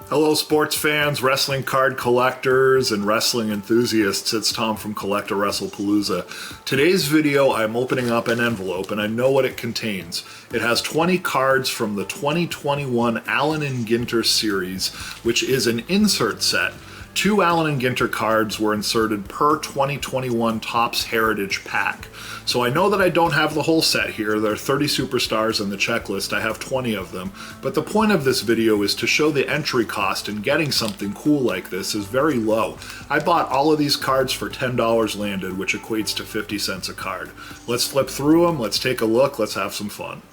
Hello sports fans, wrestling card collectors, and wrestling enthusiasts. It's Tom from CollectAWrestlePalooza. Today's video, I'm opening up an envelope and I know what it contains. It has 20 cards from the 2021 Allen and Ginter series, which is an insert set. 2 Allen and Ginter cards were inserted per 2021 Topps Heritage pack. So I know that I don't have the whole set here. There are 30 superstars in the checklist. I have 20 of them. But the point of this video is to show the entry cost in getting something cool like this is very low. I bought all of these cards for $10 landed, which equates to 50 cents a card. Let's flip through them. Let's take a look. Let's have some fun.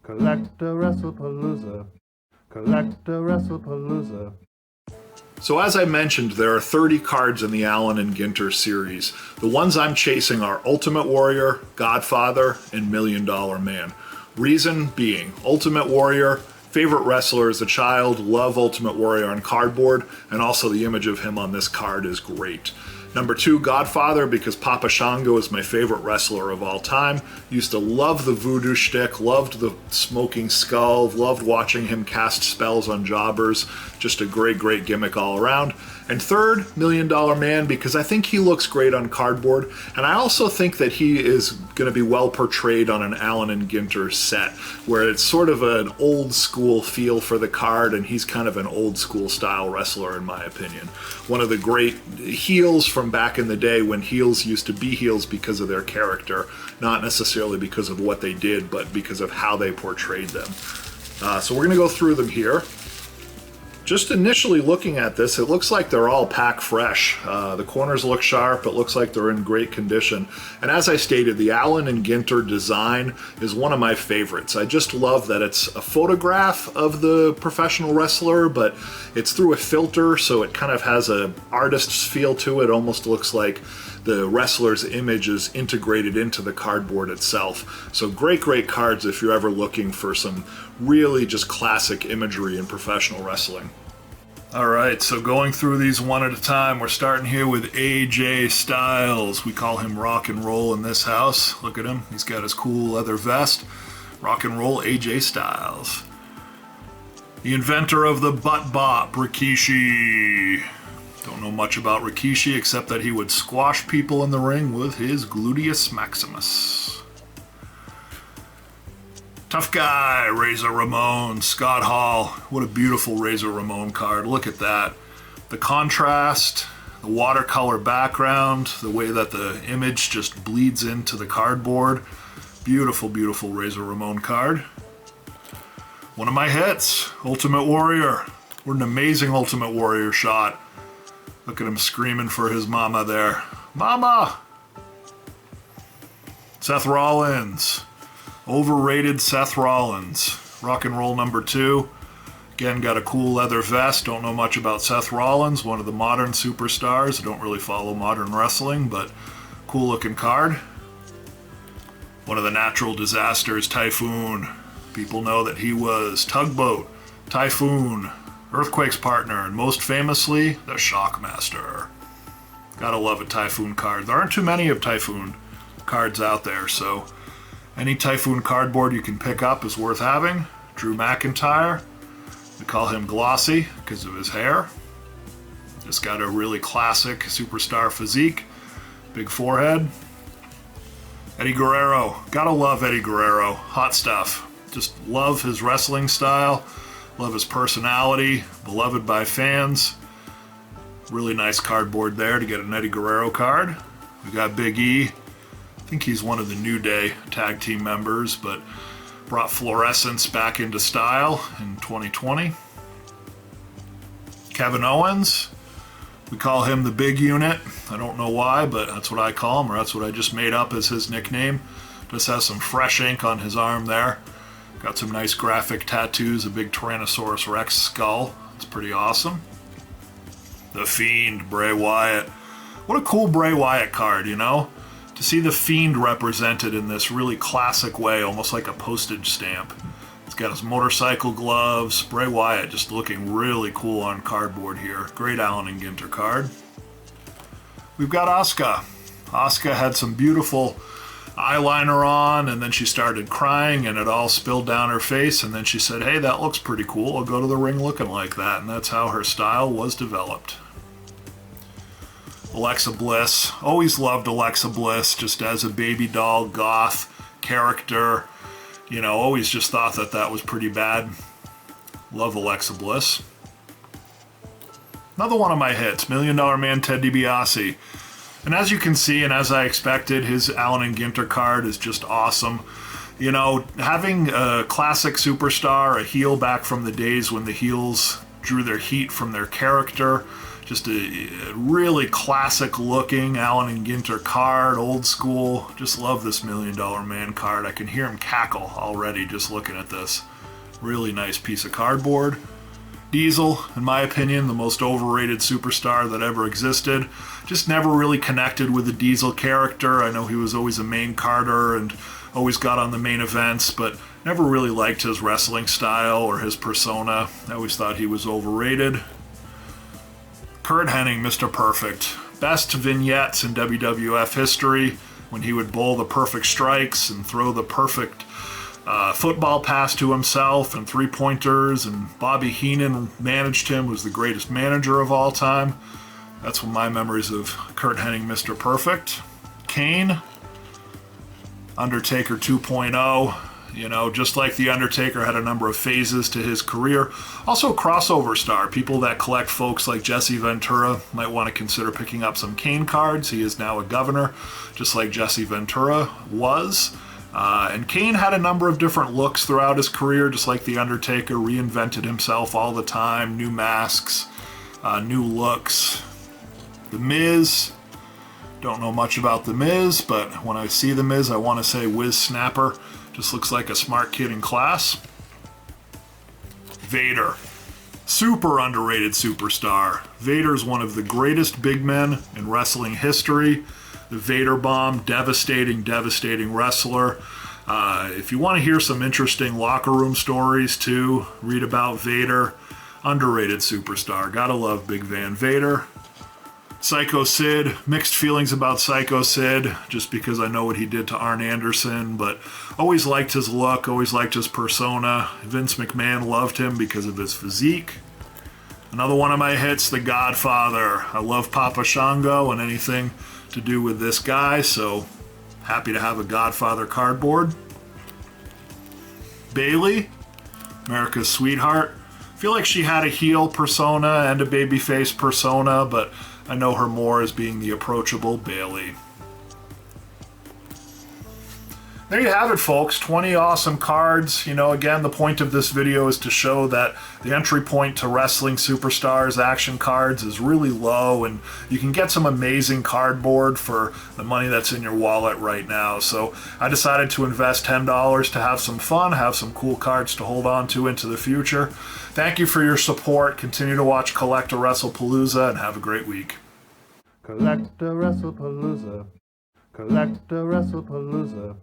CollectAWrestlePalooza. CollectAWrestlePalooza. So as I mentioned, there are 30 cards in the Allen and Ginter series. The ones I'm chasing are Ultimate Warrior, Godfather, and $1 Million Man. Reason being, Ultimate Warrior, favorite wrestler as a child, love Ultimate Warrior on cardboard, and also the image of him on this card is great. Number 2, Godfather, because Papa Shango is my favorite wrestler of all time. Used to love the voodoo shtick, loved the smoking skull, loved watching him cast spells on jobbers. Just a great, great gimmick all around. And third, $1 Million Man, because I think he looks great on cardboard, and I also think that he is going to be well portrayed on an Allen and Ginter set, where it's sort of an old school feel for the card, and he's kind of an old school style wrestler in my opinion. One of the great heels from back in the day when heels used to be heels because of their character, not necessarily because of what they did, but because of how they portrayed them. So we're going to go through them here. Just initially looking at this, it looks like they're all pack fresh. The corners look sharp, it looks like they're in great condition. And as I stated, the Allen and Ginter design is one of my favorites. I just love that it's a photograph of the professional wrestler, but it's through a filter, so it kind of has an artist's feel to it. It almost looks like the wrestler's image is integrated into the cardboard itself. So great, great cards if you're ever looking for some really just classic imagery in professional wrestling. Alright, so going through these one at a time, we're starting here with AJ Styles. We call him Rock and Roll in this house. Look at him, he's got his cool leather vest. Rock and Roll AJ Styles. The inventor of the butt bop, Rikishi. Don't know much about Rikishi except that he would squash people in the ring with his gluteus maximus. Tough guy, Razor Ramon, Scott Hall. What a beautiful Razor Ramon card. Look at that. The contrast, the watercolor background, the way that the image just bleeds into the cardboard. Beautiful, beautiful Razor Ramon card. One of my hits, Ultimate Warrior. What an amazing Ultimate Warrior shot. Look at him screaming for his mama there. Mama! Seth Rollins. Overrated Seth Rollins. Rock and Roll number 2. Again, got a cool leather vest. Don't know much about Seth Rollins, one of the modern superstars. I don't really follow modern wrestling, but cool looking card. One of the natural disasters, Typhoon. People know that he was Tugboat, Typhoon, Earthquake's partner, and most famously, the Shockmaster. Gotta love a Typhoon card. There aren't too many of Typhoon cards out there, so any Typhoon cardboard you can pick up is worth having. Drew McIntyre. We call him Glossy because of his hair. Just got a really classic superstar physique. Big forehead. Eddie Guerrero. Gotta love Eddie Guerrero. Hot stuff. Just love his wrestling style. Love his personality, beloved by fans. Really nice cardboard there to get an Eddie Guerrero card. We got Big E. I think he's one of the New Day tag team members, but brought fluorescence back into style in 2020. Kevin Owens. We call him the Big Unit. I don't know why, but that's what I call him, or that's what I just made up as his nickname. Just has some fresh ink on his arm there. Got some nice graphic tattoos, a big Tyrannosaurus Rex skull. It's pretty awesome. The Fiend, Bray Wyatt. What a cool Bray Wyatt card, you know? To see the Fiend represented in this really classic way, almost like a postage stamp. He's got his motorcycle gloves. Bray Wyatt just looking really cool on cardboard here. Great Allen and Ginter card. We've got Asuka. Asuka had some beautiful eyeliner on, and then she started crying and it all spilled down her face, and then she said, hey, that looks pretty cool, I'll go to the ring looking like that, and that's how her style was developed. Alexa Bliss, always loved Alexa Bliss just as a baby doll goth character, you know, always just thought that that was pretty bad. Love Alexa Bliss. Another one of my hits, $1 Million Man Ted DiBiase. And as you can see, and as I expected, his Allen and Ginter card is just awesome. You know, having a classic superstar, a heel back from the days when the heels drew their heat from their character, just a really classic looking Allen and Ginter card, old school. Just love this $1 Million Man card. I can hear him cackle already just looking at this. Really nice piece of cardboard. Diesel, in my opinion, the most overrated superstar that ever existed. Just never really connected with the Diesel character. I know he was always a main carder and always got on the main events, but never really liked his wrestling style or his persona. I always thought he was overrated. Curt Hennig, Mr. Perfect. Best vignettes in WWF history, when he would bowl the perfect strikes and throw the perfect football pass to himself and three-pointers, and Bobby Heenan managed him, was the greatest manager of all time. That's one of my memories of Curt Hennig, Mr. Perfect. Kane, Undertaker 2.0. You know, just like The Undertaker had a number of phases to his career. Also a crossover star. People that collect folks like Jesse Ventura might want to consider picking up some Kane cards. He is now a governor, just like Jesse Ventura was. And Kane had a number of different looks throughout his career, just like The Undertaker, reinvented himself all the time, new masks, new looks. The Miz, don't know much about The Miz, but when I see The Miz, I want to say Whiz Snapper, just looks like a smart kid in class. Vader, super underrated superstar. Vader's one of the greatest big men in wrestling history. The Vader Bomb, devastating, devastating wrestler. If you want to hear some interesting locker room stories too, read about Vader. Underrated superstar. Gotta love Big Van Vader. Sycho Sid, mixed feelings about Sycho Sid, just because I know what he did to Arn Anderson, but always liked his look, always liked his persona. Vince McMahon loved him because of his physique. Another one of my hits, The Godfather. I love Papa Shango and anything to do with this guy, so happy to have a Godfather cardboard. Bayley, America's sweetheart. I feel like she had a heel persona and a babyface persona, but I know her more as being the approachable Bayley. There you have it, folks. 20 awesome cards. You know, again, the point of this video is to show that the entry point to wrestling superstars action cards is really low, and you can get some amazing cardboard for the money that's in your wallet right now. So I decided to invest $10 to have some fun, have some cool cards to hold on to into the future. Thank you for your support. Continue to watch CollectAWrestlePalooza and have a great week. CollectAWrestlePalooza. CollectAWrestlePalooza.